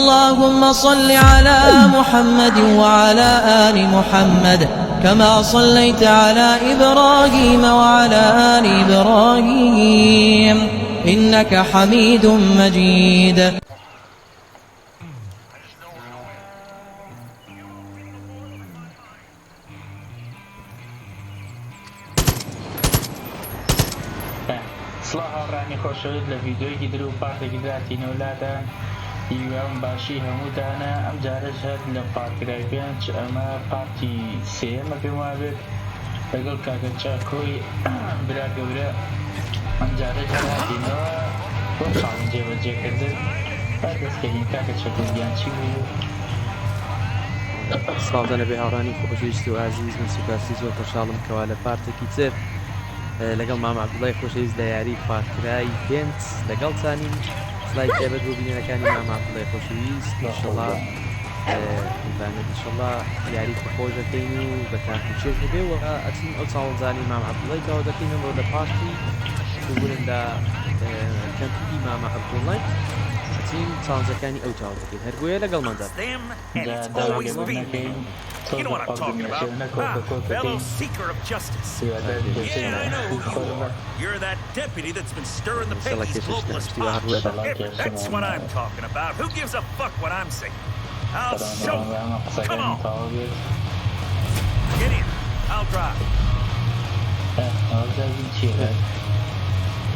اللهم صل على محمد وعلى آل محمد كما صليت على إبراهيم وعلى آل إبراهيم إنك حميد مجيد. سڵاو ڕانی خۆشەویست لە ڤیدیۆیەکی در و پارتێکی دراتینەوەلادا هیوام باشی هەمووتانە. ئەم جارەش هەر لە فارکرای 5 ئەمە پارتی سێمە پێم وابێت لەگەڵ کاکە چاکۆی برا گەورە. ئەم جارەش هاتینەوە بۆ خاڵن جێبەجێکردن با دەستکەین کاکە چاکۆیان چی بوو. سڵاو بێ هاوڕانی خۆشەویست و ئازیز، من سوپاسی زۆر خۆشحاڵم کەوا لە پارتێکی تر لەگەڵ مام عەبدوڵای خۆشەویست لە یاری فارکرای 5 لەگەڵتانین. سڵای تایبەت بۆ بینەرەکانی مام عەبدوڵای خۆشەویست. ئینشەڵڵا ئینشەڵڵا یاری خۆش دەکەین و بە تاقیچێک بێ و ئەچین ئەو چاوەڵزانی مام عەبدوڵای تاوا دەکەین ئەمڕۆ لە پارتی بووندا کەمپی مام عەبدوڵای ئەچین چاڵنجەکانی ئەو چاو دەکەین. هەر بۆیە لەگەڵماندا You know what I'm talking about. Fellow seeker of justice. Yeah, I know who you are. You're that deputy that's been stirring the pennies globalist pot. That's what I'm talking about. Who gives a fuck what I'm saying? I'll show you. Come on. Get in. I'll drive.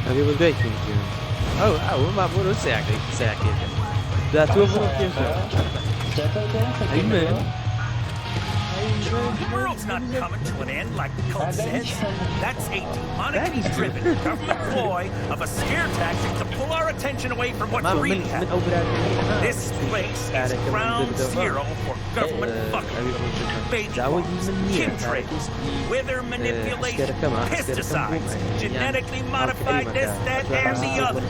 Have you been baking? Oh, ما بقول ساعة ده توفر كيف؟ أيمن. The world's not coming to an end like the cult says. That's a demonically-driven government ploy of a scare tactic to pull our attention away from what's really happening. This place is ground zero for government fuckery, baby bombs, chemtrails, weather manipulation, pesticides, genetically modified this, that, and the other.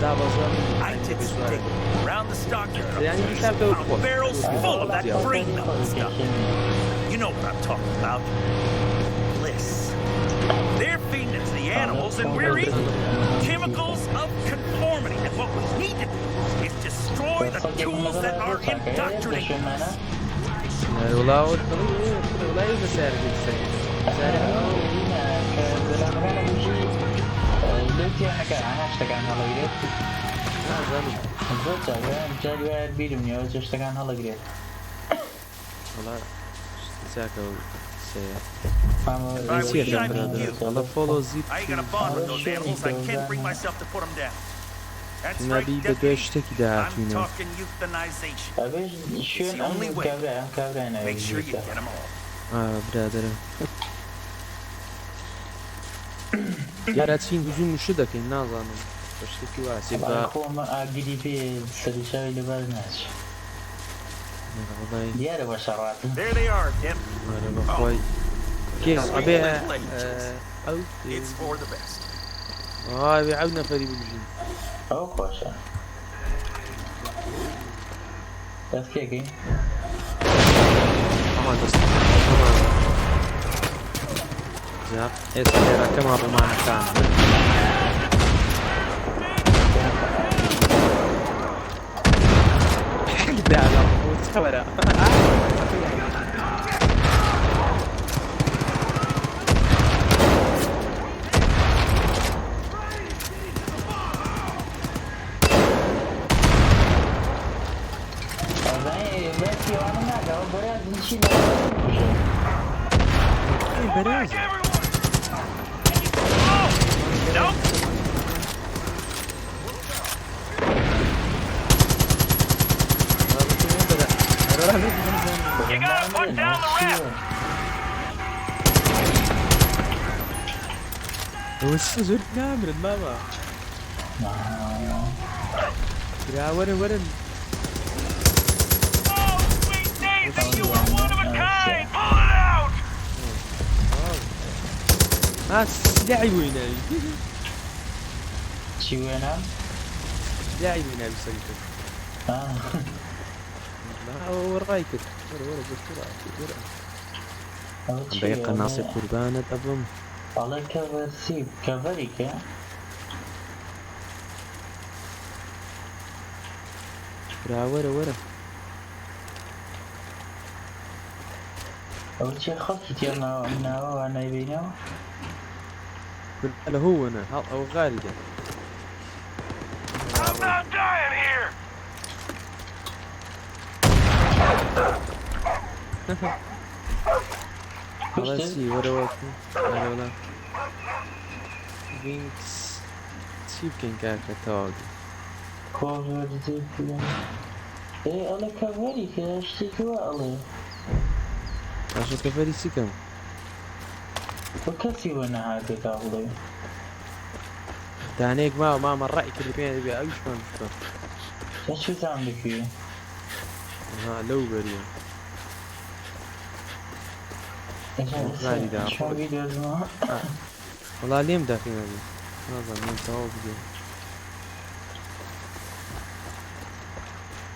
I did some digging around the stockyard found barrels full of that brain melt stuff. You know what I'm talking about. Bliss. They're feeding it to the animals and we're eating chemicals of conformity. And what we need to do is destroy the tools that are indoctrinating us. Exactly. I ain't gonna bond with those animals. I can't bring myself to put them down. That's right, deputy. I'm talking euthanization. It's the only way. Make sure you get them all. Brother. Ya çin hücum müşü de ki nazanım. Baştaki var. Siba. There they are, Tim. It's for the best. بيعاودنا فريق الجيم. أو خوشة. بس كيكي. أمان بس. زين. إيه كم أبو معنا كان. ده على وتخبره. You gotta put down the rep. وش زود نامر ماما يا ورن Oh, sweet Daisy, you are one of a kind. Pull it out. سلاحي وينه شي وينه؟ سلاحي وينه بسيطة ورايكك ورا بسرعة بقى قناصي قربانة أبم والله كفر سيب كفريك ورا ئەو چێ خەڵکی تێماوە ئەم ناوە نایبینەوە له هو انا او غالي ده I'm not dying here. خلاص ورا وقتي ولا وينكس تشيب كان كاكا تاغ کۆڤەر زێت بڵێن ئەڵێ کەڤەری کە شتێکی وا ئەڵێ عشان كفاري سيكم بۆ کەسی وە نەهاتێکا بڵێ تانيك ما من رأيك اللي بين اللي ايش ما مشكلة چ چێتان بکوێ ها لو بريا غالي ده شما بیدۆزمەوە والله ليم داخل هذه هذا من تاوب دي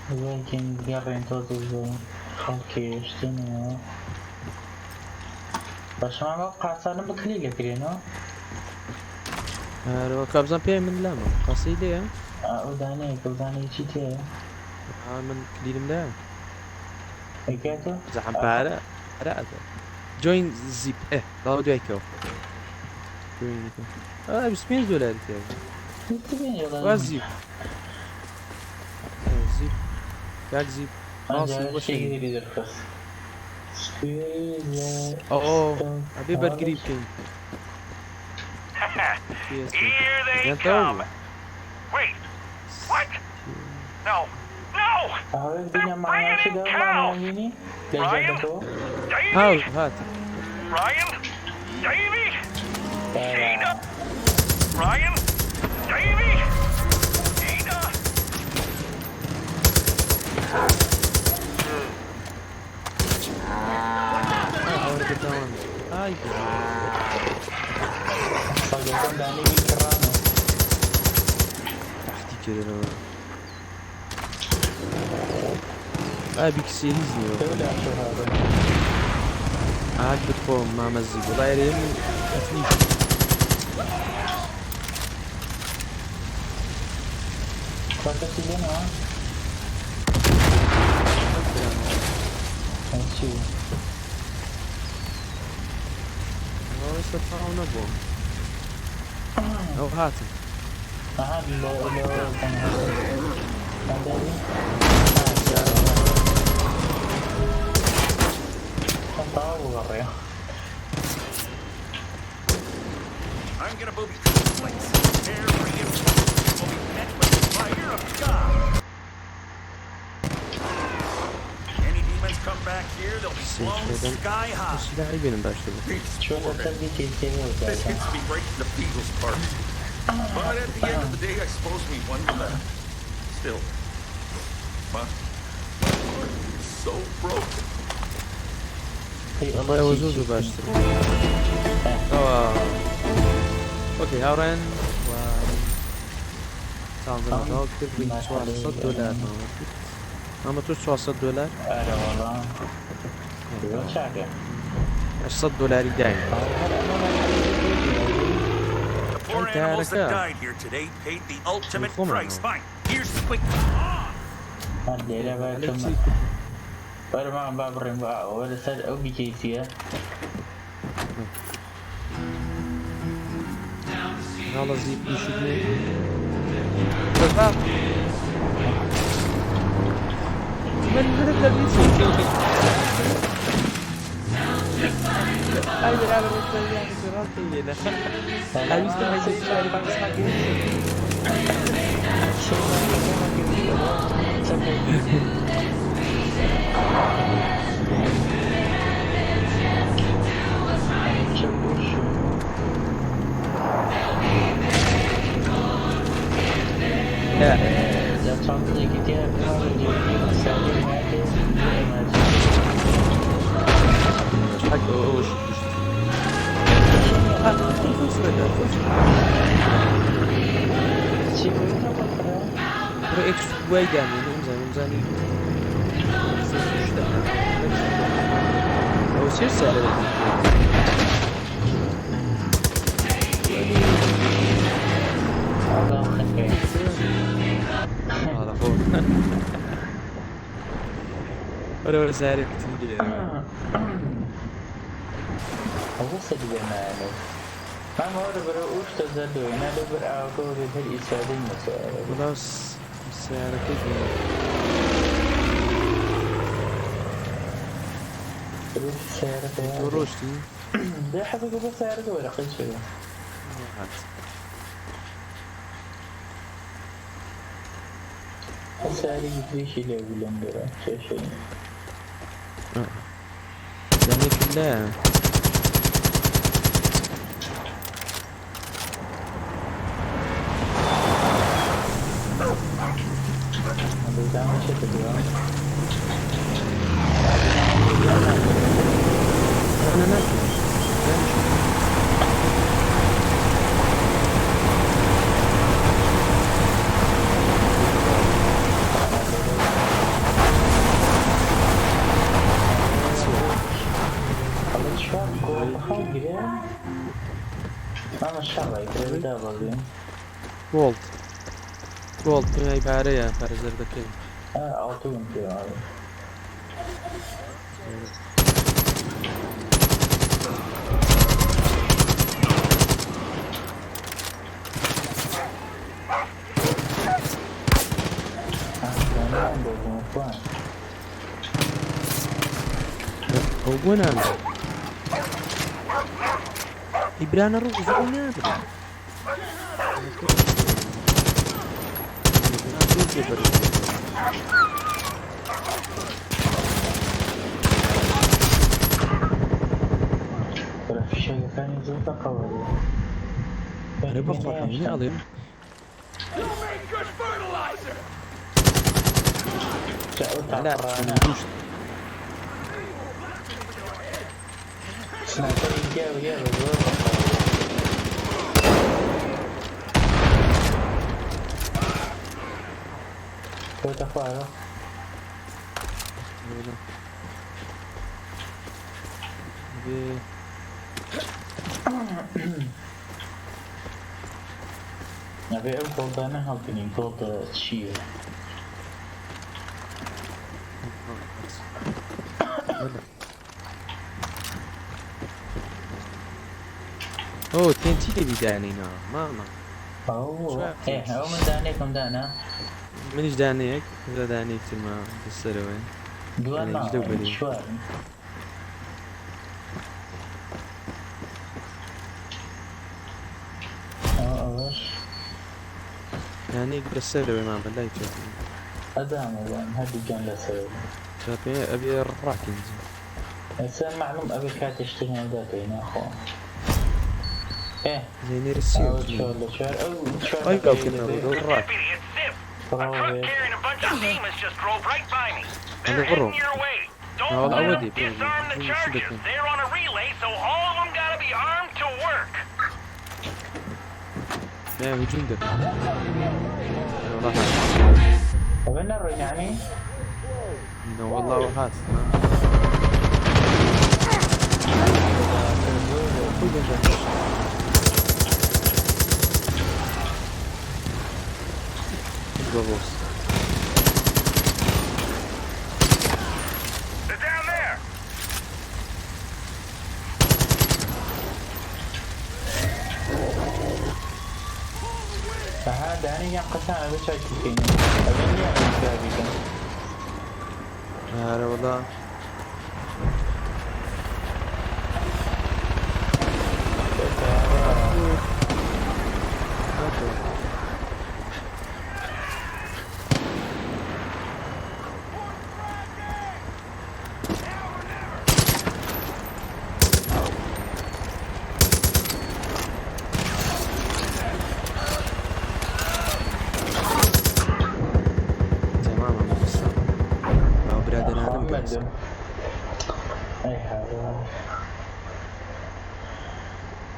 بزانکەین گەڕێن تۆزە بۆ خەڵکی شتێنەوە بەشمامە قاسانە بکلی لەکرێنەوە لو كابزان بيه من لاما قصيدة ئەو دانەیە کە بزانەی چی تێیە من كليل ملا ئەیکاتە زعم بارا رأته جوين زيب ضاو دويكو جوين $5 كده وزيب زيب كاك زيب ناصي وشي اوه ابي برقريب كين Here they come. Wait. What? No. No. ئەوێت بینە ماناشدا ماناوینی لەژێبەتەوە هاو هات Ryan? Davey? Gina? Ryan? Davey? Gina? هاي سەڵگەکەم دانەی کڕانە احتي كده ابي كسيريزني تەولا شوهاده عاد بتقوم مع مزيق والله يريم تفنيش کاتەسی لێنەوە چی والله استطاعوا نبوهم او هاتم ئەها بغڕێ I'm gonna booby this place. Every incident will be met with the fire of God. Any demons come back here, they'll be blown sky high. مش لاعبين مباشرة چۆنە سەردی تێتێنەوە This hits me right in the feels part. But at the end of the day, I suppose we won with that. Still, my heart is so broken. والله وزوز مباشرة اوكي هاورين و تعال نروح تبي $600 ما توش $600 ئارە وەڵام چاکە $600 دايم The poor animals that died here today paid the ultimate price. Fine. Here's the quick. هەر لێرە باکەم بەرمان با بڕێم بە ئەوە لەسەر ئەو بیکەیتیە يلا زيب يشوفني تفاق من الذي يسوي هاي العالم الثاني سراتي لنا هاي يستمع زي شاري بعد صحابي إذا صمت كتاب حق أول شيء رأيك وايد يعني مزاني أو سير سهل هذا هو ولا سهل كتير هەوە سەدیگە نایەنێ مامەوە لەبەرە ئوش دەزەردەوەی نا لەبەر ئاوەکەەوە بێت هەر ئیسادەی مەسەوە وڵاو سیارەکەی بێنە سیارەکە تۆ ڕۆشتی دە حەزەکە بۆ سیارەکە وەرەقەی چێوە هات سیارێکی توێشی لێ بلندەرە کێشەی دانێکی لایە دەزانە چێتە دووە أنا ناكل خەڵەت شوان گۆڵ بەخەڵ گرێ مامە شەڕی کرێدا بەڵێن گۆڵد پێی پارەیە پارە زەردەکەی ئاڵتوون پێواڵێ ئەو بۆ نامێ ئیبرانە ڕوو زۆر نابێت فیشەکەەکانی زۆر بەقەوەێ ئەرە بەخۆتەمینە ئەڵێم سنایپەری گیاویە بە زۆر کەوتە خوارە ئەبێ ئەو گۆڵدانە هەڵبنین گۆڵدە چییە ئەو تێنچی دەبیدانینەوە ماما ئەو من دانێکم دانا منیش دانەیەک دانەیەک ترما بەسەرەوەی دوان چوار ئەوەش دانەیەک بەسەرەوەی مامە لای تۆ ئەدامەوان هەردووگیان لەسەر پێ ئەبێ ڕاکینج ئەسا معلوم ئەبێ کاتێ شتێک هەڵداتەوەی ناخۆ زێنێ رسی لە چوار ئەو ئەی کاوکردنەوە ڕاک Carrying a bunch of demons just drove right by me. أنا They're غرو. heading your way. لا Don't والله let أودي them disarm the بيجي. charges. شو They're on a relay, so all of them gotta be armed to work. لا هجوم ده والله أبي نروح يعني والله هات بالروس They're down there. فهذا يعني ينقطع بشكل كيني أبي يعني كذا هذا والله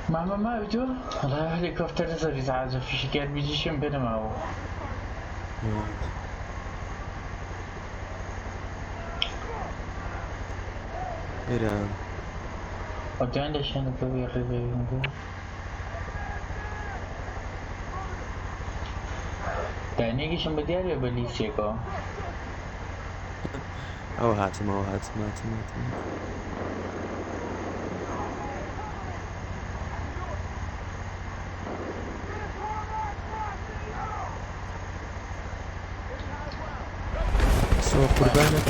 ماما ما بدو والله هليكوبتر نزل يزعزف في شكل بيجيشم بينما هو إيران ودي عندي شيء نبغي الريفيو تاني شو بدياري بليسيكو أو هاتم قربانك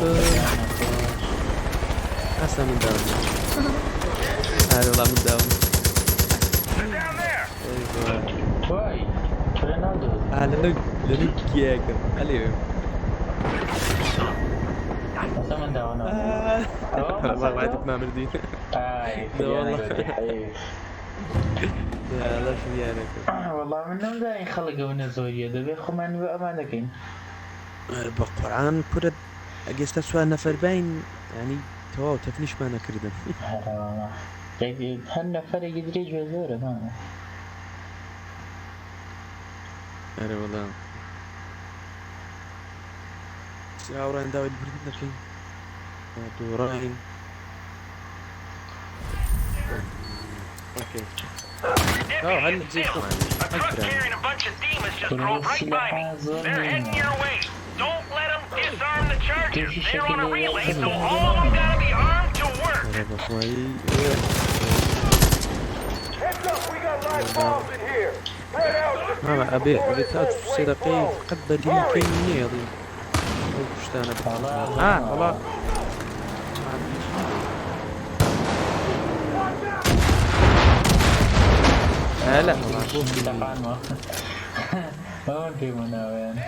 أصلا من داون هذا والله من داون واي رونالدو لنك ياك عليهم اصلا من داون والله ما عاد مردين والله لا لا شو يانك والله منهم داين خلقوا من زوريا دبي خمان بأمانكين بقرآن كرة أجلس سؤال نفر باين يعني تو تفنيش ما نكردن هل نفر يدريج وزورة ما أنا والله ساوران داود بردن لكن دورين اوكي هل زي A truck carrying a bunch of demons just drove right by me. They're heading your way. Don't let them disarm the chargers. They're on a relay, so all of them gotta be armed to work. Heads up, we got live bombs in here. Spread out. أبي تاج سرقي قدر يمكن يضي وشتانا والله لا ما في مناوين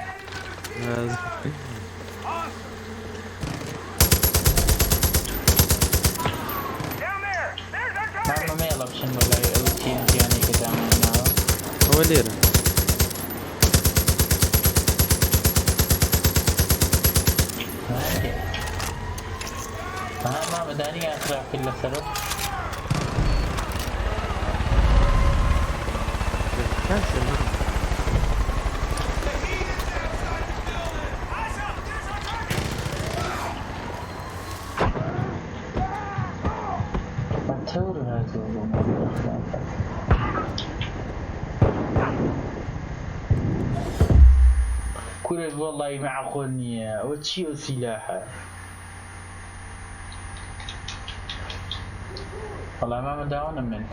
ما يلعب شنو ولا تي ان تي يعني كذا هو ليرة ما مداني أسرع في السرب كل والله مع خونية وتشيو سلاحه والله ما مداونا منه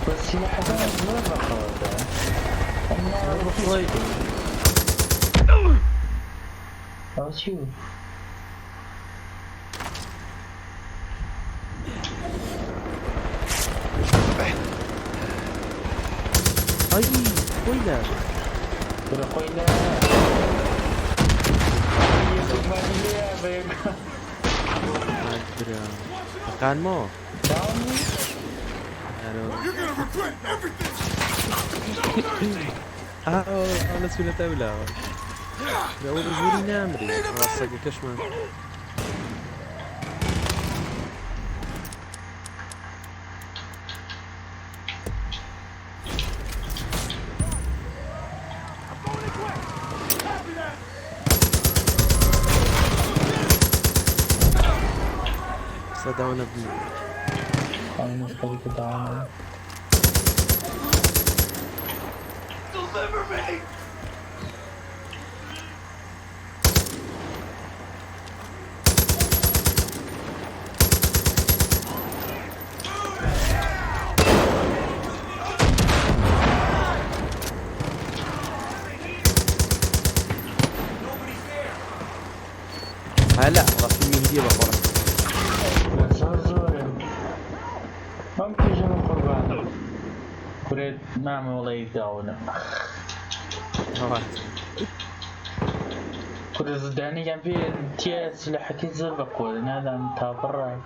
بس سلاحه ما بخوته أو شو أي خويلة ترى خويلة كان مو أنا سوينا تاولا أول زوري نامري راسك كشمان صدعونا بني أنا مشكلة دعونا Deliver me! هلا راسي مهدي بقرة ممكن جمع قربان كريت نعم والله يداونا كريت زداني كان في تي سلاحتي زربق ولنا هذا متابرة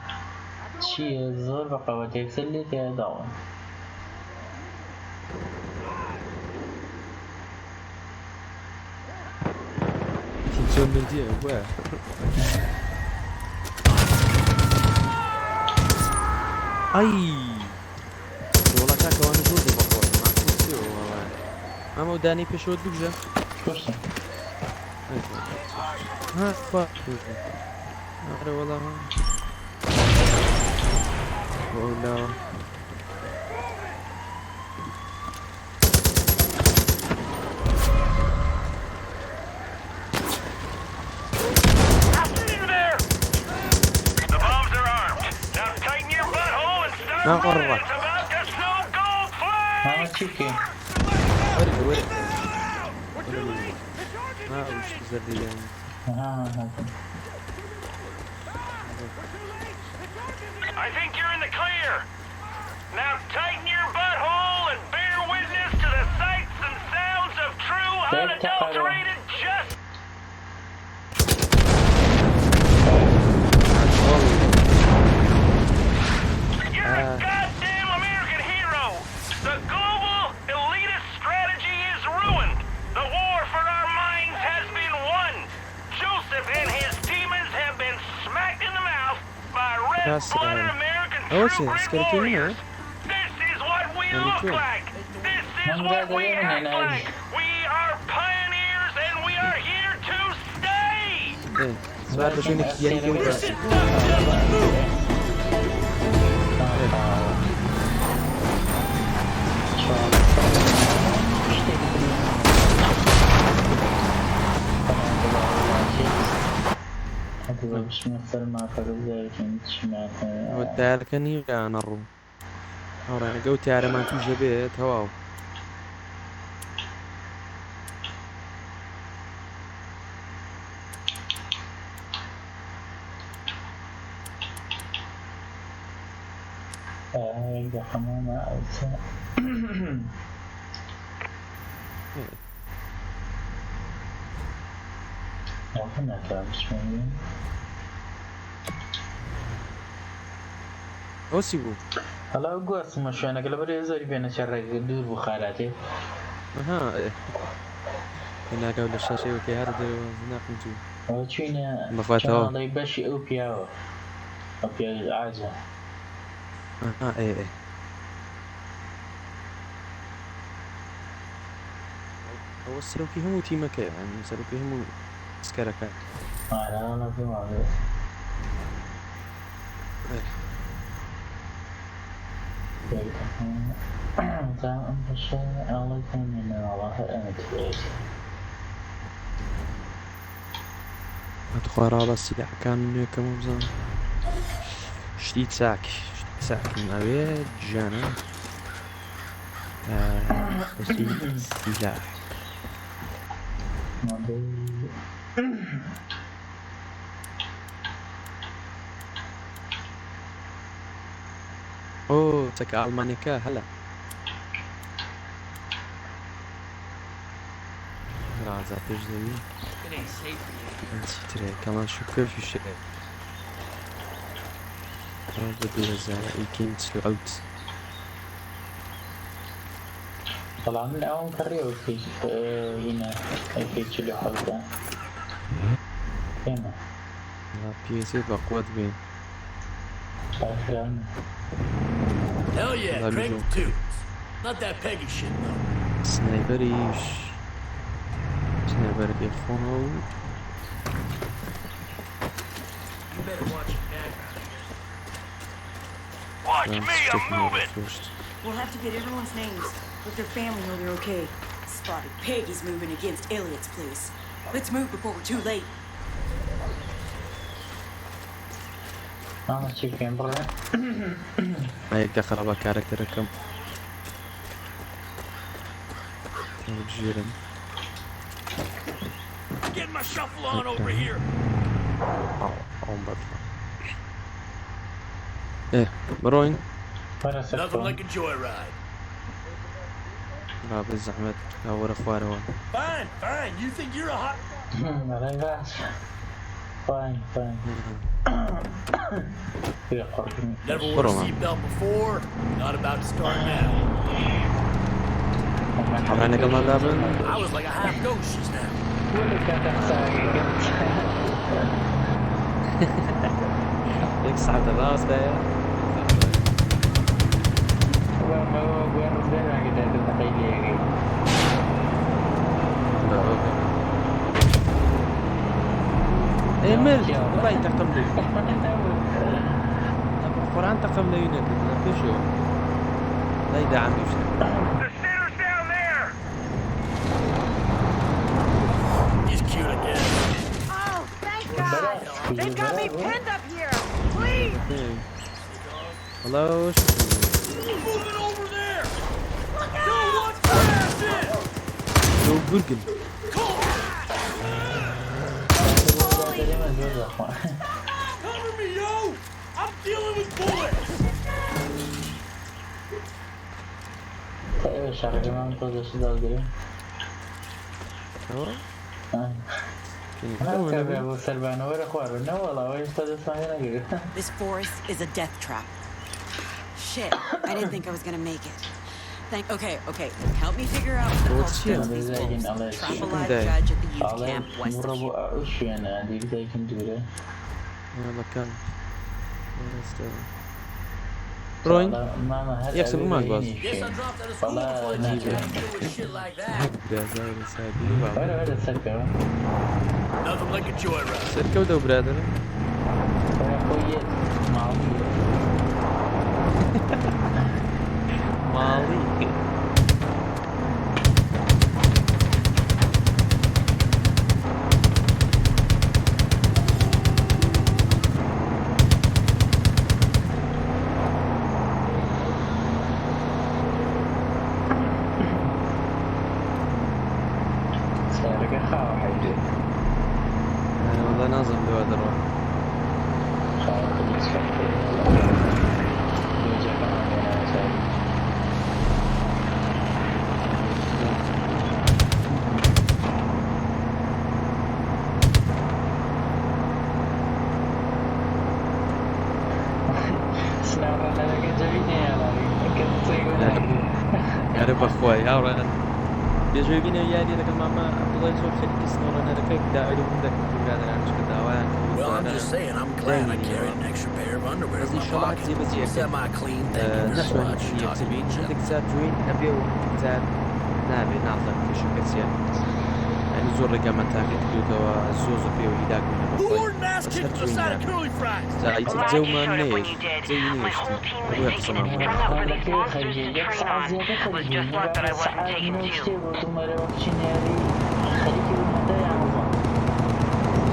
شي زربق وديك سلي تيداون تنسون من دي واه اي والله كاكا وانا جودي بقول ما كنت والله اما وداني بيشود بجا فرصة ها فا هذا والله والله ما مرة ما تشيكي ورد مش زردي يعني. I think you're in the clear. Now tighten your butthole and bear witness to the sights and sounds of true, unadulterated justice. You're a goddamn American hero. The global elitist strategy is ruined. The war for our minds has been won. Joseph and his demons have been smacked in the mouth by red-blooded American true grit warriors. This is what we look like. This is what we act like. We are pioneers and we are here to stay. ايه السؤال بس انك يعني كم راسي والتالكني كان الروم أورا أنا قوتي على ما توجه بيت هواو أوسيبو هلا قوس مش أنا قلبي يزوري بين شرق دور بخاراتي. أها هنا قبل الشاشة وكي هذا هناك نجوم وشينا مفاتها الله يبشي أوبيا عاجة. أها إيه إيه هو السلوكي هم تيمك يعني السلوكي هم سكركا لا في واحد. أدخل على السلاح كان كم بزان شديد ساك من أبيت جانا شديد سلاح أوه تك ألمانيكا هلا رازا تجزي نسيت كمان شكر في شيء بدو الزارع يمكن تسلو أوت طلع من أول كريو في هنا في تشيلو حلقة هنا لا بيسي بقوة بين Hell yeah, crank the tunes. Not that Peggy shit though. سنايبريش سنايبر يخونو You better watch your back. Watch me, I'm moving. We'll have to get everyone's names. Let their family know they're okay. Spotted Peggy's moving against Elliot's place. Let's move before we're too late. شايفين برا ما يبقى خرابة كاركتر كم جيرن Get my shuffle on over here. ايه بروين Nothing like a joyride. لا بالزحمة أول أخبار هون Fine. You think you're a hot... Fine. Never wore a seatbelt before. Not about to start now. حراني قبل ما I was like a half ghost just now. يكسعد الراس ده ايه ملت والله ينتقم لي القرآن انتقم لي يونيتد شو لا يدعم The sinner's down there. He's cute again. Oh, thank God! They've got me pinned up here! Please! Hello Moving over there. Go watch your ass in. Go Gurgen Cover me, yo! I'm dealing with bullets! طيب شارك ما متوجه دالدري هو ما كان أبو سلمان ولا خوار ولا والله وين استدل صاير This forest is a death trap. Shit, I didn't think I was gonna make it. Okay. Help me figure out what the What's culture here? of these wolves. Trap a live Day. judge at the youth camp west of مربو here. وش يعني هذيك زي كنديره مكان روين يكسب ما باز Guess I dropped out of school before I got to with shit like that. ولا سكر Nothing like a joyride. سيركا ودو برادر خويا مالي سارك خاو حيجي انا والله نازل بهذا الروح خاو خليك سكر يوجع كمان سارك سنارة لك جايني يا لاري كنت تقول عرب اخوي يا بيجي بينا يادي لك ماما عبد الله يزور خليك يسنور انا لك داعي عندك برادر انا مش كداوان Well, I'm just saying, I'm glad I carried an extra pair of underwear in my pocket. Semi-clean, thank you very نحن much. Talking to يكتبين each عندك other. زاد جوين نبي وزاد نابي نعطيك في شكل يعني زور رقم تاخذ كيوتا الزوز فيه ويداك من Who البطل ordered an ass بس kick for a هرجوين side of نابي curly fries? زايد Well, I زو just ما showed up when نيش you did. زي My نيش whole team was روح taking a سمام turn out for these monsters to turn on. It was just luck that I wasn't taken too.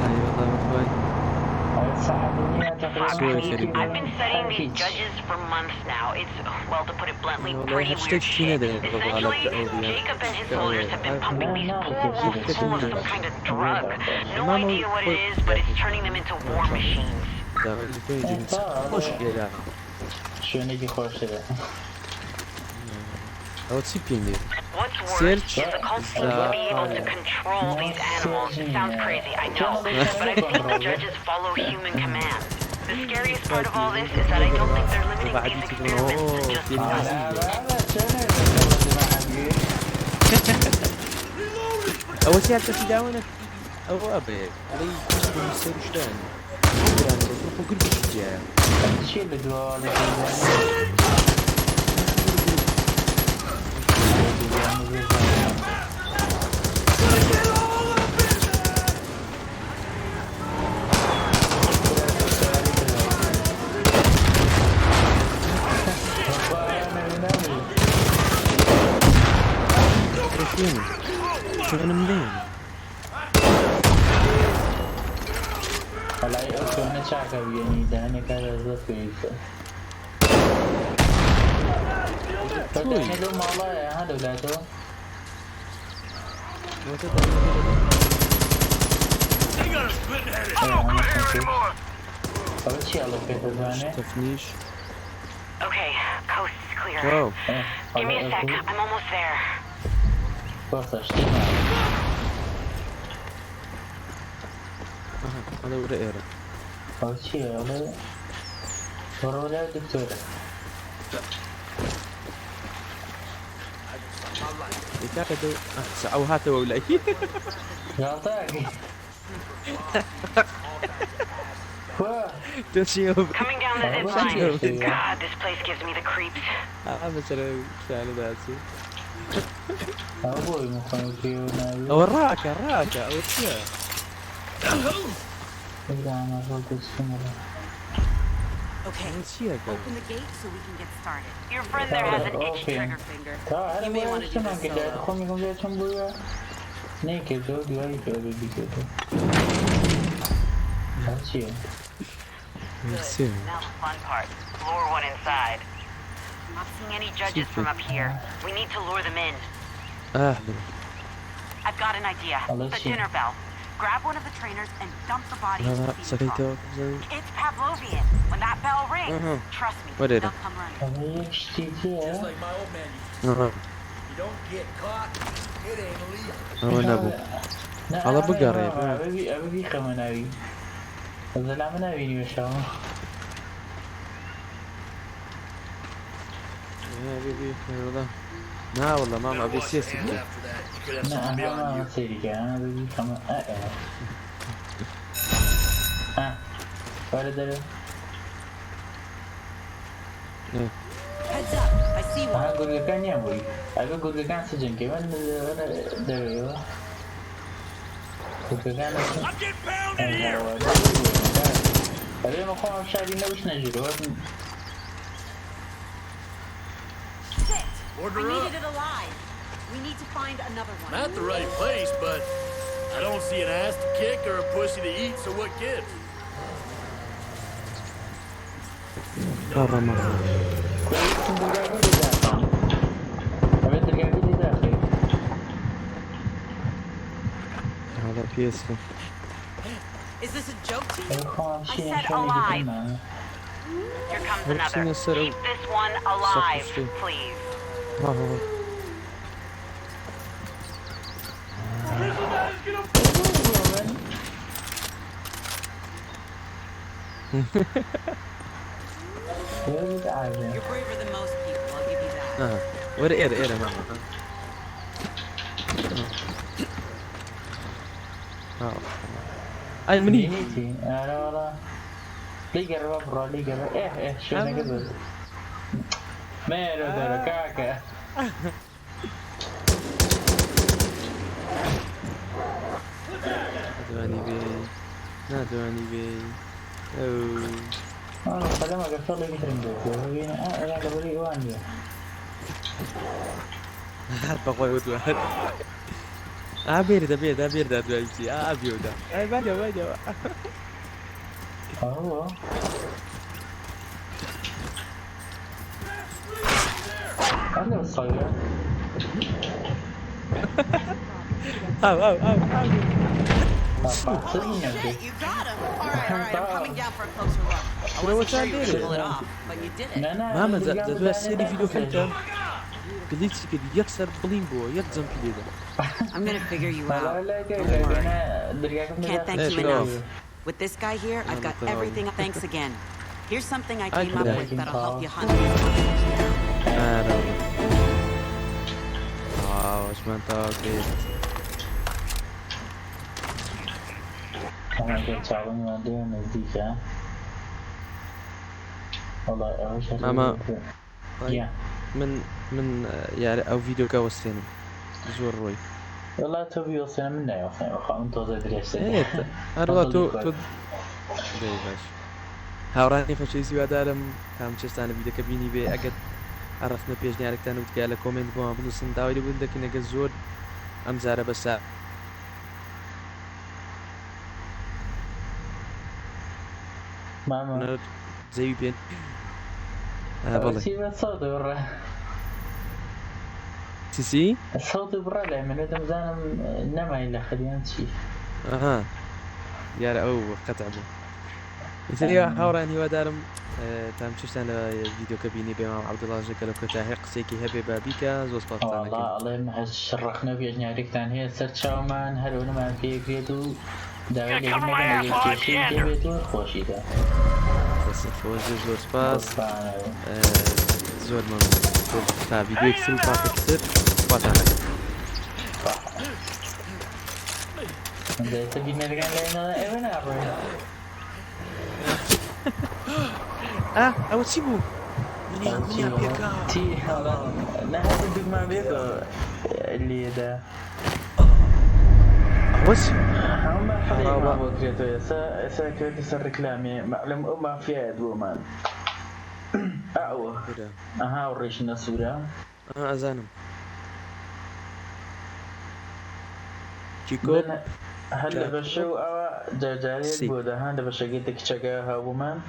هاي والله اخوي I've been studying these judges for months now. It's, well, to put it bluntly, والله pretty weird هاشتاج فينا shit. ده والله على Essentially, الدعوة Jacob and his soldiers have been pumping these poor wolves full of some kind of drug. No idea what it is, but it's turning them into war machines. ده اللي فيه جنس مشكلة شو نجي خوش ده أو تسيبيني What's worse Search is the cult seems to be able to control these animals. It sounds crazy, I know, but I think the judges follow human commands. The scariest part of all this is that I don't think they're limiting these experiments to just humans. أول شيء حتى في داونك أو أبي علي يشتغل يصير شلون يعني بروح وقلت الشجاع شيل الدوال فين شغل منين والله اوكي انا شاكا يعني ده انا كذا زفيف فدعني لو ما الله يا هذا ولاده They got us split-headed. اول شيء الله كيف تزاني تفنيش Okay, coast is clear. واو Give me a sec, I'm almost there. فرصة اشتغل هذا ولا إيرا اول شيء الله ورا ولا دكتورة يتاكدوا سعوا هاتوا ولا يعطاك تشيو Coming down the zip line. God, this place gives me the creeps. مثلا فعل ذاتي ابوي مخنوقي وناوي او الراكة او الشيء اذا انا قلت السمرة Okay, الشيء open the gate so we can get started. Your friend there has an itchy Okay. trigger finger. تعال You may انا want to do اشتمع this كده solo. خمي كم جاي تنبويا نيكي جو ديواري كده بدي كده هاتشي ميرسي Now the fun part. Lure one inside. Not seeing any judges from up here. We need to lure them in. اهلا I've got an idea. Oh, let's The see. dinner bell. grab one of the trainers and dump the body into the feeding سكيتو trough. It's Pavlovian. When that bell rings, trust me, What is it? they'll come running. Just like my old man used to say. You don't get caught, it ain't illegal. أنا أبو على بقرة أبي خمناوي زلمة ناويني وشام والله لا والله ما أبي سياسي And after that, you could have something لا beyond ما you. سيري كان أبي خمن ولا دلو Heads up. I see one. أقول لك كان يابوي أقول لك كان سجن كمان دلو أقول لك كان I'm getting pounded here! أبي ما خوام شادي نوش نجرو Shit. Order I up. needed it alive. We need to find another one. I'm at the right place, but I don't see an ass to kick or a pussy to eat, so what gives? مرة مرة أبي ترجع لي داخل هذا بيس Is this a joke to you? أبي خوام I شيء said شو alive. نجيبنا Here comes Hope another. seen a set of- Keep this one alive, Sucker please. You're braver than most people, I'll give you that. ولا إيرا معه أي مني نيتي أنا والله ليجر وبرو ليجر إيه شو نقبل ميرو درو كاكا نادواني بي أو والله خلما قفل لي مثل مدوك وبين أنا قبلي وانيا بقول واحد بيردا دلوقتي بيودا باجا هو أنا الصغير أو You got him. All right, I'm coming down for a closer look. I know wasn't what sure I you were did? gonna pull it off, but you did it. ماما زاد السيري فيديو فلتر قلت كده يكسر بليمبو يرزم في ده I'm gonna figure you out. Can't thank Let's you go. enough. With this guy here, I've got everything. Thanks again. Here's something I came up with that'll help you hunt these monsters down. واو ايش ما انت اوكي أنا كنت شعبان ما عندي مزيكا والله أول شيء ماما. يا من يعني او فيديو كاوستين زور روي والله تبي وصلنا منه يا أخي وخام توزع دريس ايه هذا تو داي باش هاوراني خۆشەویستی وادارم کام چێستانە ڤیدیۆکە بینی بێ ئەگەر ئەڕستنە پێشنیارێکتان وتگا لە کۆمنت بۆمان بنووسن داوای لەبوون دەکەن ئەگەر زۆر ئەم جارە بەسا ماما زەوی پێن بەڵێ الصوت برا سیسی الصوت برا لا من هذا مزانم نما إلا خلينا شيء ئەها یارە ئەو قەتع بوو ئیتر هاوڕانی وادارم تام چێشتان لە ڤیدیۆکە بینی بێمام عەبدوڵڵاژەکە لە کۆتایی قسێکی هەبێ بابیکە زۆر سپاستانەکەم والله الله يمحش شرحنا بيجنياريكتان هي سر شاومان هلونا ما بيكريتو داوي لي ما يجيشي ديبيتو خوشي دا بەس خۆش زۆر سپاس زۆر مەمنون تا ڤیدیۆیەکی و پاکەکتر سوپاسانەکەم ده تجي نرجع لنا ايه نعرف ئەوە چی بوو منیان پێکا تي نهار الدق ما بيكو اللي ده ئەوە چی هم حاليا ما بكريتو سا كريتو سر ركلامي معلم ما فيها ادو مان اعوه اها وريش النسورة ئەزانم چیکۆ هلا بشو او جاجاري بوده هذا بشقيتك شقاها ومان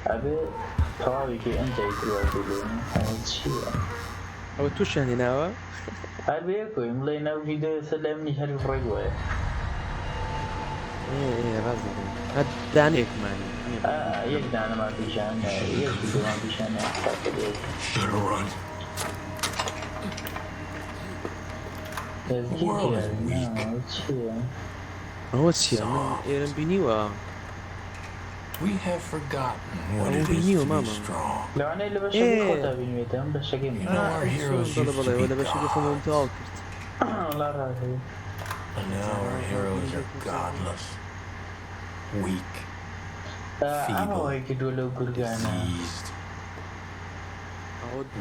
أبي طوابي كي أنت يتلوى بلون هذا الشيء ئەوە تووشیان هێناوە هەر بەیەکۆی بڵێ ناو ڤیدیۆ سەر لای منیش هەر ڕێگوایە ڕاز دانێکمانی یەک دانەمان پیشانە یەک ڤیدیۆمان پیشانە Better run. ئەوە چییە من ئێرم بینیوە We have forgotten what Oh, it we is knew, to be Mama. strong. لەوانەیە لە بەشەکەی خۆتا بینوێتە ئەم بەشەکەی You know, our heroes used to بەڵێ be لە بەشێکی خۆمەم gods, تاڵ کرد لا ڕاهەیە and now our heroes are godless, weak, ئەمەوەی کردووە لەو گورگانە diseased.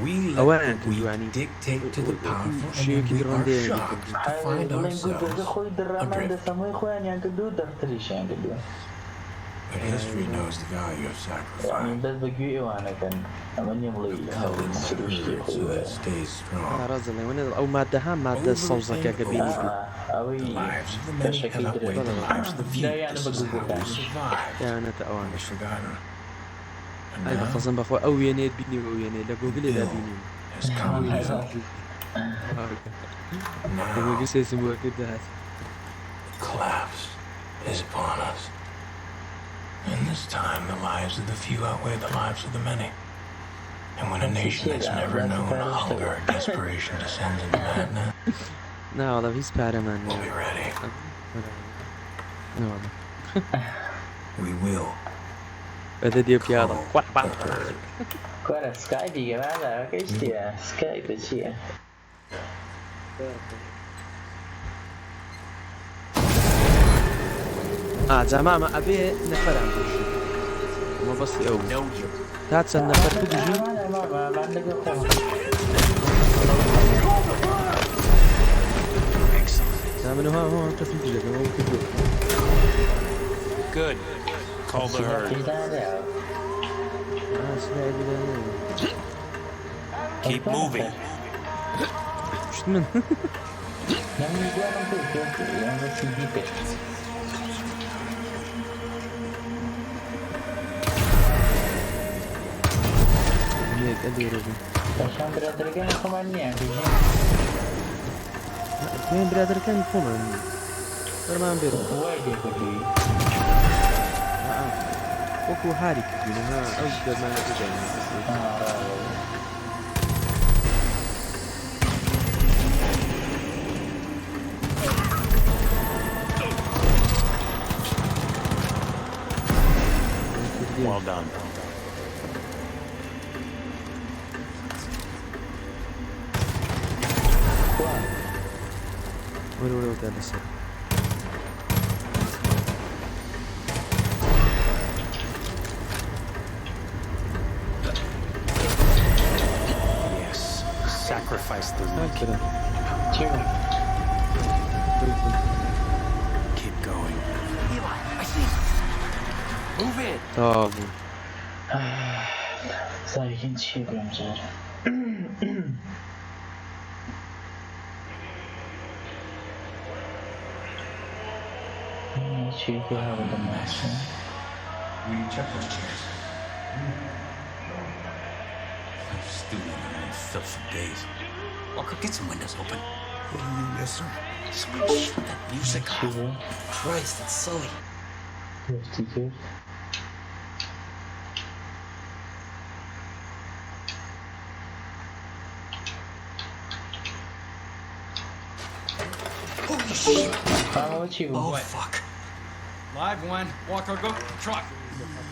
We Oh, let and the weak Duani. dictate to the powerful, and She then we could are run there. shocked to find گورگە خۆی ourselves دڕامان adrift. دەسەمەی خۆیانیان کردو دەختریشیان کردووە But history knows the value of sacrifice. دەست بەگوێ ئێوانەکەن ئەمە نییە بڵێ Held in spirit so that it stays strong. ڕازە لەوێنێ ئەو مادەها مادە سەوزەکە کە بینی ئەوەی The lives of the many have outweighed the lives of the few. This is how we survive. یانەتە ئەوان It's forgotten. And ئەی now بەخەزم بەخۆ ئەو وێنێت بینی ئەو وێنێ لە گۆگلێدا Bill بینیم has come to help. Now دەمەگە سێسم وەکرد داهات the collapse is upon us. And this time the lives of the few outweigh the lives of the many. And when a nation that's never known hunger or desperation descends into madness, ناوەڵە هیچ پارەمان we'll be ready. ناوەڵە We will بەدە دێ پیاڵە conquer the herd. کۆرە سکای دیگە ماداکەی شتیە سکای بە چییە جامامە ئەبێ نەفەران بژی ئەمە بەستی ئەو تا چەند نەفەر بژین زامنەوە کەسم بژێتەوە کردو Good. Call the herd. Keep moving. شت من هيك أديرهم عشان برادرەکان خۆمان نییە وين برادر كان يفهمن فرمان بيرو وای دێکردی وكو هاري كبير ها أوجد ما نتجاه Well done. ولو تلسل Yes. Sacrifice the weak. هكذا Keep going. Eli, I see. Move in. طاب زارێکین چی بێم جار چی بێ هەڵدەم ماشە We check those chairs. I'm stewing in those stuff for days. Walker, get some windows open. Yes, sir. Someone shut that music چی off. بێ Christ, it's Sully. گفتی کرد Holy shit. ئەمەوە چی بوو Oh, fuck. Live one. Walker, go. Truck.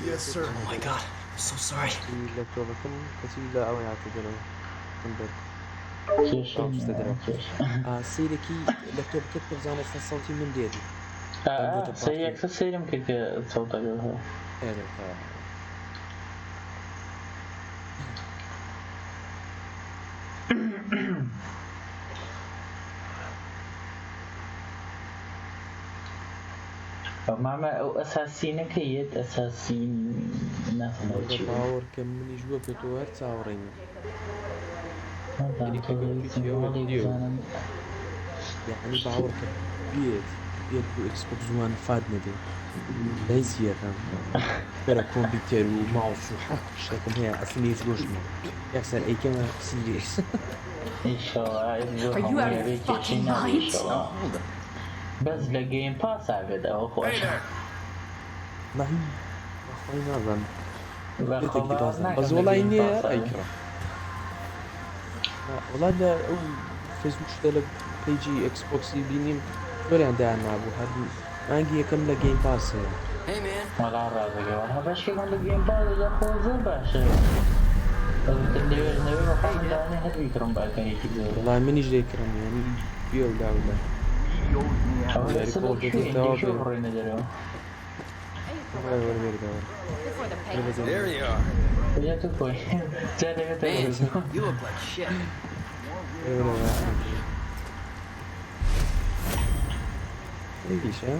Yes, sir. Oh my god. I'm so sorry. لابتوبكم كسيلا أو يعتبروا عندك کێشە سيركي لابتوبك بزانة صوتي من ديري سەیەکسە سەیرم کرد کە چەوتەگەڵ مامە ئەو ئەساسی نەکەیت ئەساسی ناسەوە چی باور كم من يجوا بتوار تصاورين يعني باور كم بيت بو اكس بوكس 1 فاد ندي ليزي كان بلا كمبيوتر وماوس وحق شكل هي اصلي زوجنا يحصل اي كلمه سيريس ان شاء الله Are you out of your fucking mind? بس لجيم باس عقد او خوش ما هي نظن بخبرنا بس والله اني اكره والله ده او فيسبوك اشتغل بي جي اكس بوكس بيني دوري عندي عن ابو هذا ما نجي كمل جيم باس Hey, man. والله رازق والله باش كمان الجيم باس يا اخو زين باش اللي نبي مقام ثاني هل بيكرم بقى كان يجي والله من يجي يكرم يعني بيول دا ولا بس لو شو رينا دلو There you are. يا تكوي جاني Man, مثل you look like shit. ايش ها؟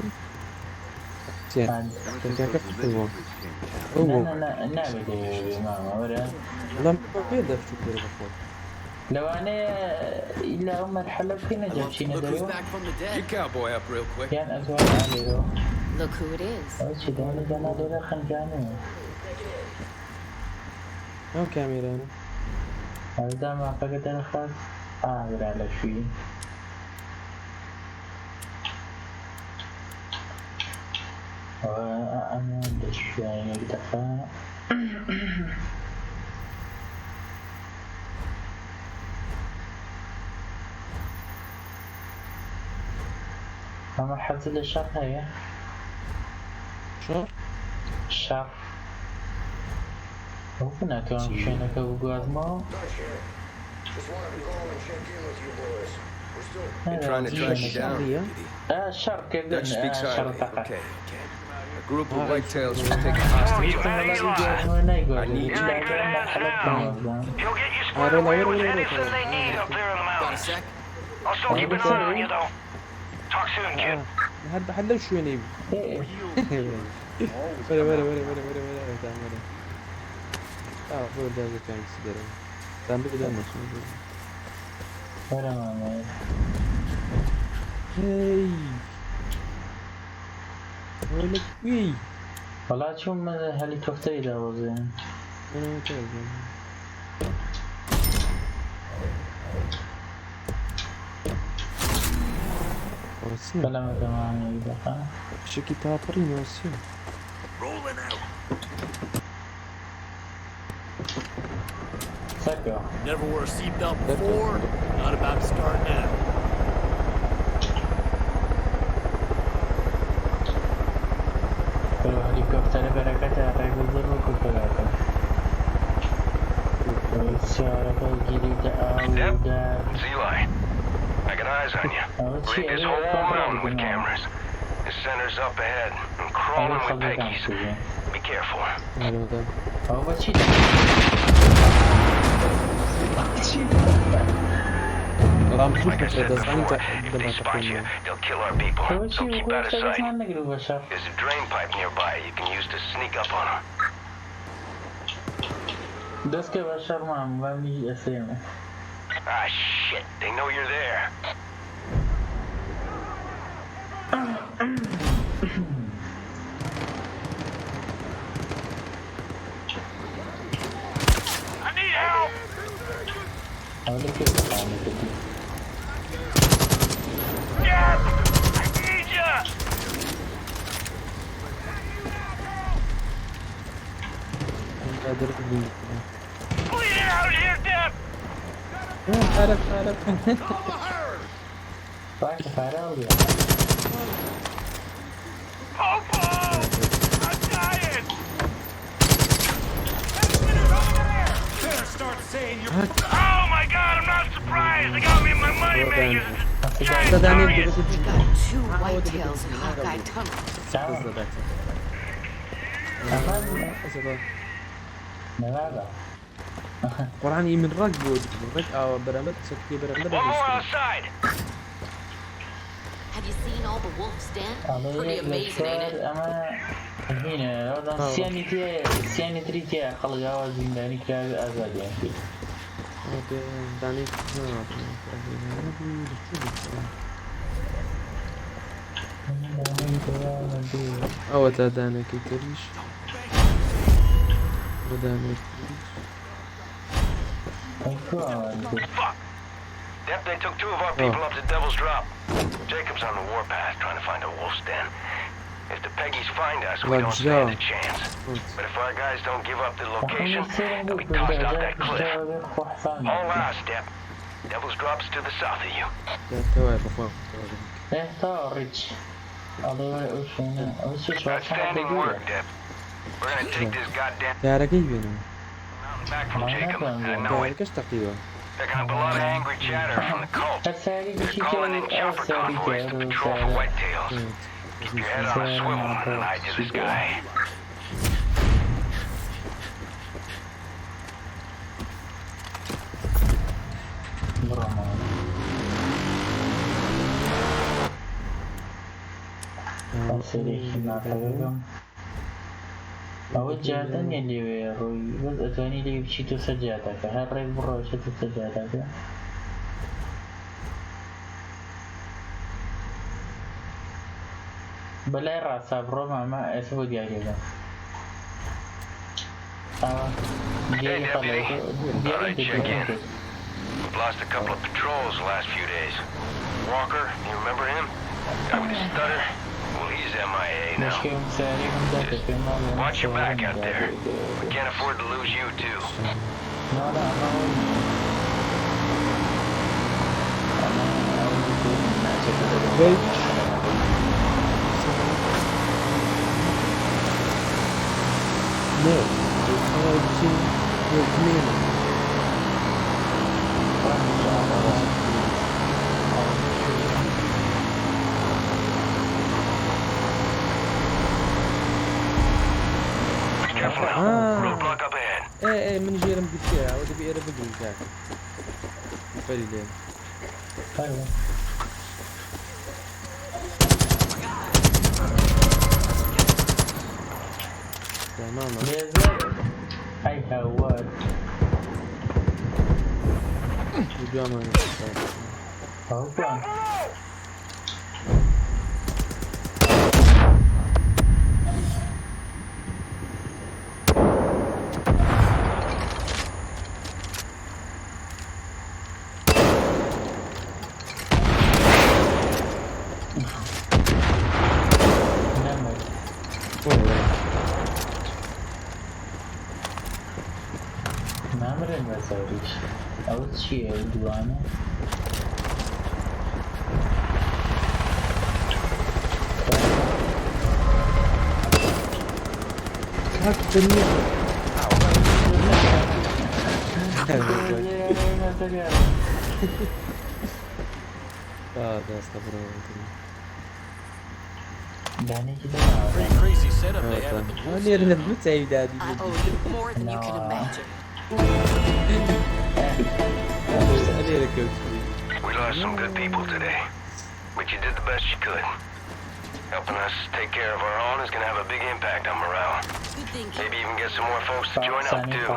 زين كنت كيف تلوم لا نعبد ماما ولا والله ما بيقدر تشوف الرفض لو انا الا ام الحلب فينا جاب شي Look who's ندرو back from the Your dead. cowboy up real quick. كان ازواج عليه Look who it is. ايش داني جانا دير خنجاني ما كاميرا انا هذا ما فقد الخاص غير على شوي وانا شوي دفع أما حفظ الشر هي شو؟ الشر هنا كان شينا كوجاز ما Just wanted to call and check in with you boys. We're still Been trying to track you down. الشر كذا Dutch speaks الشر highly. تقع Okay. A group of whitetails was taken hostage. I need you. You'll get you squared away with anything they need up there in the Got a mountains. sec? I'll still keep an eye on you though. Talk soon, kid. هذا حلو شوي نبي ولا تعمل هو ده كان يصير تعمل ده مش ولا ما هاي ولا وي والله شو من هليكوبتر ده وزين انا متعب بلا ما تمام يبقى شكي تاطري ناسيو Rolling out. سكر Never wore a seatbelt before. Not about to start now. pero helicóptero بركته رجل ضرب كفلاته السيارة الجديدة أودا It's Eli. I got eyes on you. Read this whole mountain with cameras. The center's up ahead. I'm crawling with Peggy's. Be careful. هذا ده هو بشي رام شوف Like I said ده انت before, if they spot you, they'll kill our people. هو So شي keep هو out of شي sight. ما نقدر بشر There's a drain pipe nearby you can use to sneak up on them. دس كبشر ما بيجي أسيمه Ah, shit. They know you're there. I need help. هو اللي كيف تعمل كده Yes. I need ya. قادر Bleeding out here, Deb. عارف طيب فارغ ولا Popo. I'm dying. Better start saying you're. Oh my God! I'm not surprised. They got me in my money makers. Giant targets. We got two whitetails in Hawkeye Tunnel. تعال نهذا قرآن من رقود أو برامج سكتي برامج One more outside. Have you seen all the wolves den? عليه Pretty amazing, ain't it? الأشوار أما هنا هذا سياني تريتي خلق جواز زنداني كتاب أزاد يعني داني أو تداني كيكريش وداني أيوة Dep, they took 2 of our people up to Devil's Drop. Jacob's on the warpath trying to find a wolf's den. If the Peggies find us, we don't stand a chance. But if our guys don't give up the location, they'll be tossed off that cliff. All last, Dep. Devil's Drop's to the south of you. Outstanding work, Dep. We're gonna take this goddamn mountain back from Jacob, and I know it. Picking up a lot of angry chatter from the cult. They're calling in chopper convoys to patrol for whitetails. Keep your head on a swivel and eye to the sky. ئەوە جادەنیە لێوێ ڕووی بەس ئەتوانی لێ بچیتە سەر جادەکە هەر ڕێک بڕۆچێتە سەر جادەکە بەلای ڕاستە بڕۆم ئەمە ئێستا بۆ دیاریەکە دیاری We've lost a couple of patrols the last few days. Walker, you remember him? Guy with the stutter? Well, he's MIA now. Just watch your back out there. We can't afford to lose you, too. Roadblock up ahead. ايه من جيرم بكيا ودي بيقرب بقول ذاك فريدين ايوه تمام اي هواد وجاما هوبا نامرن بەزاریش ئەوە چییە دوانە Pretty crazy setup they have at the I owe you more than you can imagine. We lost some good people today, but you did the best you could. Helping us take care of our own is going to have a big impact on morale. Maybe even get some more folks to join up too.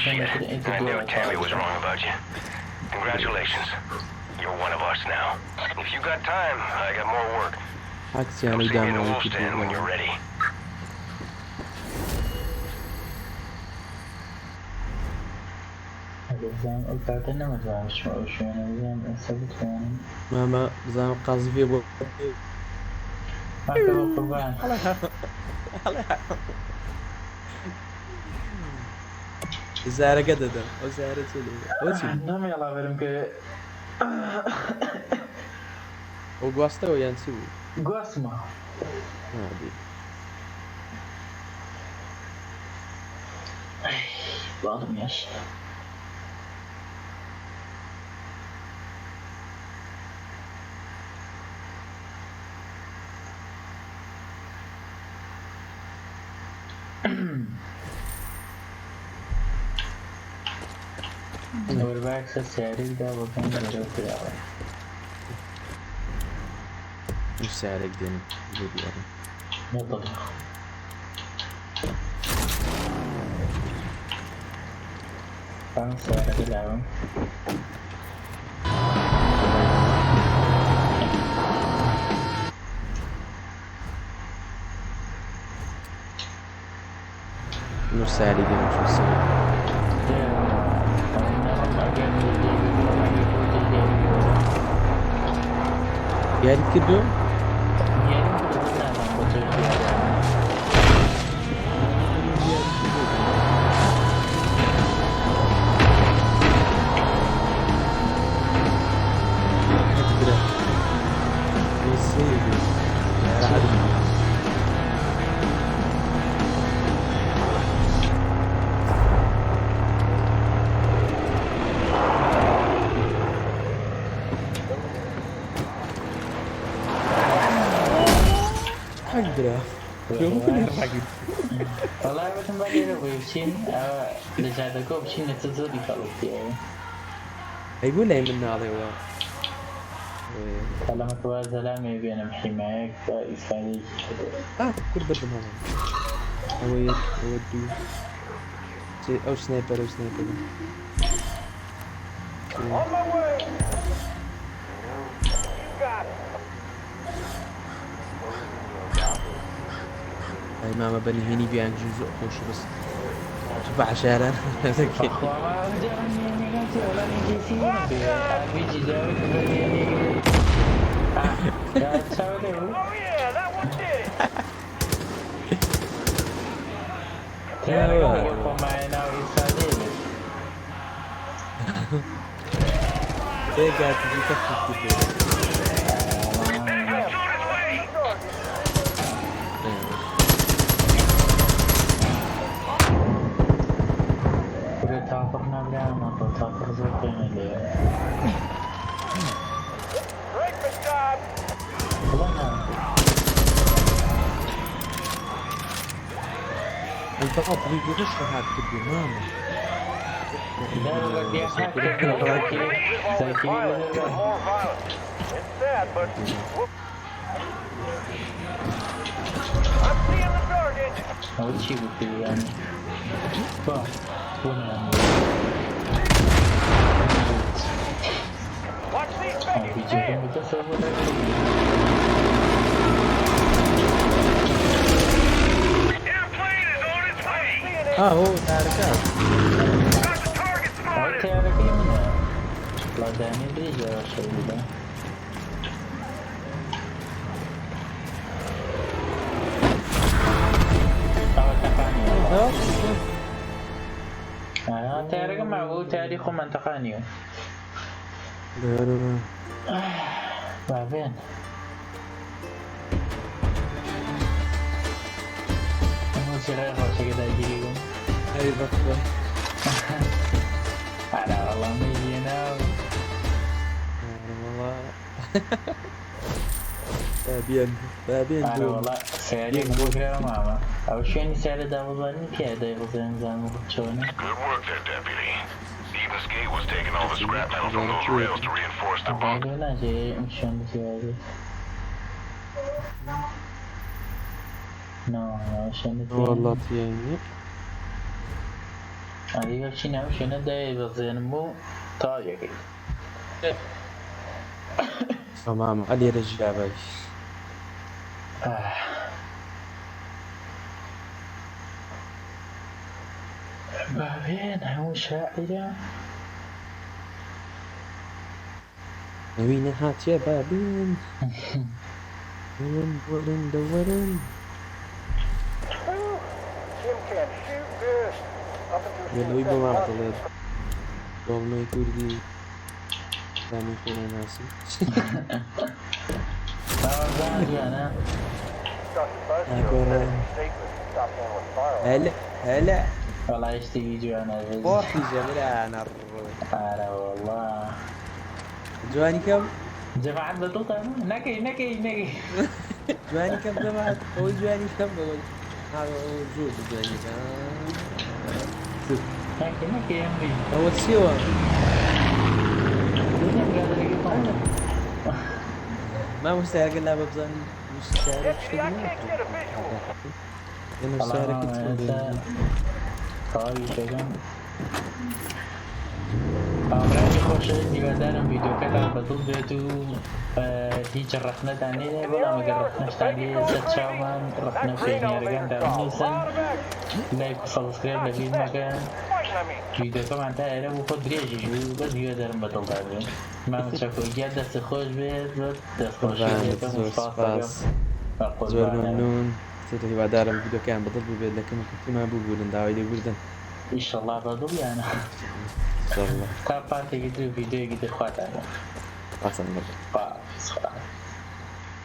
Shit, I knew Tammy was wrong about you. Congratulations. You're one of us now. If you got time, I got more work. Come see me in the wolf's den when you're ready. ماما زعما قاصد فيه بو زهره قددا او زهره تلو او چی نام يلا برم که او گواسته او یعنی چی بود گواسما عادی بعضم ياش Overback سعرك ده وكان جرب في الأول. مش سعرك دين جدي أنا. يلا. كم سعرك الأول؟ مش سعرك دين مش سعرك. یاری کردو؟ یاری کردو نازم با جای والله مثل ما قالوا بيمشين لجادكو بشين تزودي خلوتي هيقول لي من هذا هو كلمة زلامة بين محماك إسفاني كل بدل هذا هو يودو أو سنايبر On my way. You got it. هاي ماما بني هني بيان جزء خوش بس تبع شارع ذكي Oh yeah, that one did it. ايه قاعد تجي تخفف كده تعاطفنا بلا ما تعاطف زوجين اللي Breakfast time. انت قاطع بيقولش هاك تبي ماما لا بدي احكي زي كذا More violent. It's sad, but I'm seeing the target. أول شيء بدي يعني هنا Watch these babies. بيجيهم متصور Airplane is on its way. هو تعرفات Got the target spotted. تعرف هنا لا داني بيجي شيء ده تعرف معه تاريخ منطقانيو بعدين موسيقى خوشة كده يجيكم هاي بطل أنا والله ميجينا والله بابين أنا والله سعري مبكرة ماما أو شوية سعر دابوزاني كده دابوزاني زانو بتشوني Good work there, deputy. Even Skate was taking all the scrap metal from those rails to reinforce the bunk. أنا جاي مشان زيادة No, عشان والله يعني هذه شيء نعم شنو ده بزين مو طايق تمام علي رجع باش بعدين هو شاعرة وين هات يا بابين ولن دورن Jim can shoot good. Up until يلا يبقى مع طلاب قبل ما يقول لي ثاني فينا ناسي أنا هلا والله يشتي جوانا بوحي جميلة أنا والله جواني كم؟ جماعة بطوطة نكي جواني كم جماعة؟ هو جواني كم بقول هذا موجود جواني كم نكي يا أمي هو سوى ما مستعد قلنا ببزان مستعد أنا مستعد كتير طيب شكرا أمرأة خوش دیوادارم ویدیو کتاب بدل بیتو هیچ رخنه دانیه ولی مگر رخنه دانیه زد شاوان رخنه فیلمی ارگان دارم نیسن لایک و سابسکرایب لبید مکن ویدیۆکەمان تا ئێرە بوو خۆ درێژیش بوو بە دیوە دەرم بەدڵدار بێن مامە چەکۆگیان دەستی خۆش بێت دەستخۆشی زۆر سپاس زۆر مەمنون هیوادارم ویدیۆکەیان بەدڵ ببێت لەکەم کوتیمان ببوورن داوای لێبوردن ئیشەڵڵا بەدڵیانە تا پارتێکی تر ویدیۆیەکی تر خواتانە پاسەند پاس